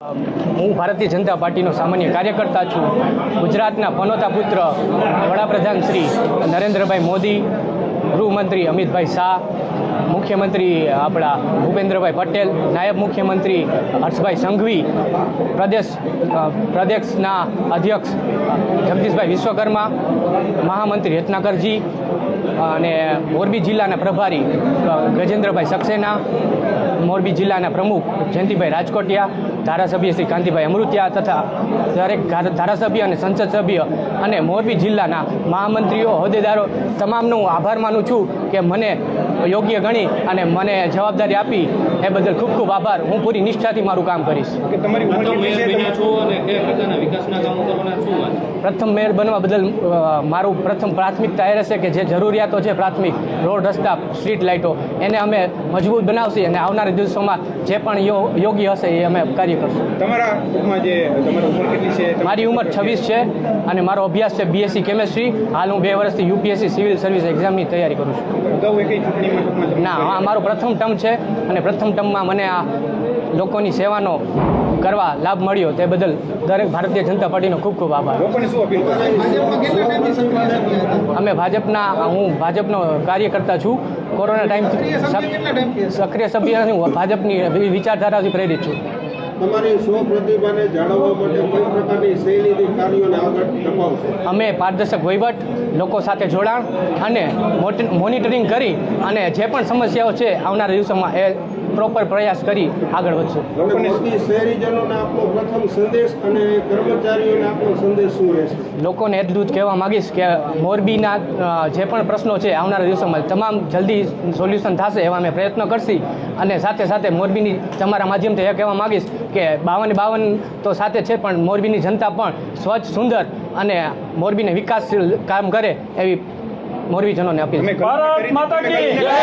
હું ભારતીય જનતા પાર્ટીનો સામાન્ય કાર્યકર્તા છું. ગુજરાતના પનોતા પુત્ર વડાપ્રધાન શ્રી નરેન્દ્રભાઈ મોદી, ગૃહમંત્રી અમિતભાઈ શાહ, મુખ્યમંત્રી આપણા ભૂપેન્દ્રભાઈ પટેલ, નાયબ મુખ્યમંત્રી હર્ષભાઈ સંઘવી, પ્રદેશના અધ્યક્ષ જગદીશભાઈ વિશ્વકર્મા, મહામંત્રી રત્નાકરજી અને મોરબી જિલ્લાના પ્રભારી ગજેન્દ્રભાઈ સક્સેના, મોરબી જિલ્લાના પ્રમુખ જયંતિભાઈ રાજકોટિયા, ધારાસભ્ય શ્રી કાંતિભાઈ અમૃતિયા તથા દરેક ધારાસભ્ય અને સંસદ સભ્ય અને મોરબી જિલ્લાના મહામંત્રીઓ, હોદ્દેદારો તમામનો હું આભાર માનું છું કે મને યોગ્ય ગણી અને મને જવાબદારી આપી એ બદલ ખૂબ ખૂબ આભાર. હું પૂરી નિષ્ઠાથી મારું કામ કરીશ. પ્રથમ મેયર બનવા બદલ મારું પ્રથમ પ્રાથમિકતા એ રહેશે કે જે જરૂરિયાતો છે પ્રાથમિક રોડ, રસ્તા, સ્ટ્રીટ લાઇટો એને અમે મજબૂત બનાવશી અને આવનારા દિવસોમાં જે પણ યોગ્ય હશે એ અમે કાર્ય કરશું. મારી ઉંમર 26 છે અને મારો અભ્યાસ છે BSc કેમેસ્ટ્રી. હાલ હું 2 વર્ષથી UPSC સિવિલ સર્વિસ એક્ઝામની તૈયારી કરું છું. ના, આ મારો પ્રથમ ટર્મ છે અને પ્રથમ ટર્મમાં મને આ લોકોની સેવાનો કરવા લાભ મળ્યો તે બદલ દરેક ભારતીય જનતા પાર્ટીનો ખૂબ ખૂબ આભાર. અમે હું ભાજપનો કાર્યકર્તા છું. કોરોના ટાઈમથી સક્રિય સભ્ય નથી. હું ભાજપની વિચારધારાથી પ્રેરિત છું. તમારી સ્વપ્રતિભાને જાળવવા માટે કઈ પ્રકારની શૈલીથી કાર્યોને આગળ ધપાવશો? અમે પારદર્શક વહીવટ, લોકો સાથે જોડાણ અને મોનિટરિંગ કરી અને જે પણ સમસ્યાઓ છે આવનારા દિવસોમાં એ પ્રોપર પ્રયાસ કરી આગળ વધશું. શહેરીજનોને આપનો પ્રથમ સંદેશ અને કર્મચારીઓને આપનો સંદેશ શું રહેશે? લોકોને એટલું જ કહેવા માગીશ કે મોરબીના જે પણ પ્રશ્નો છે આવનારા દિવસોમાં તમામ જલ્દી સોલ્યુશન થશે એવા અમે પ્રયત્નો કરશી. અને સાથે સાથે મોરબીની તમારા માધ્યમથી એ કહેવા માગીશ કે 52 તો સાથે છે પણ મોરબીની જનતા પણ સ્વચ્છ, સુંદર અને મોરબીને વિકાસશીલ કામ કરે એવી મોરબીજનોને અપીલ.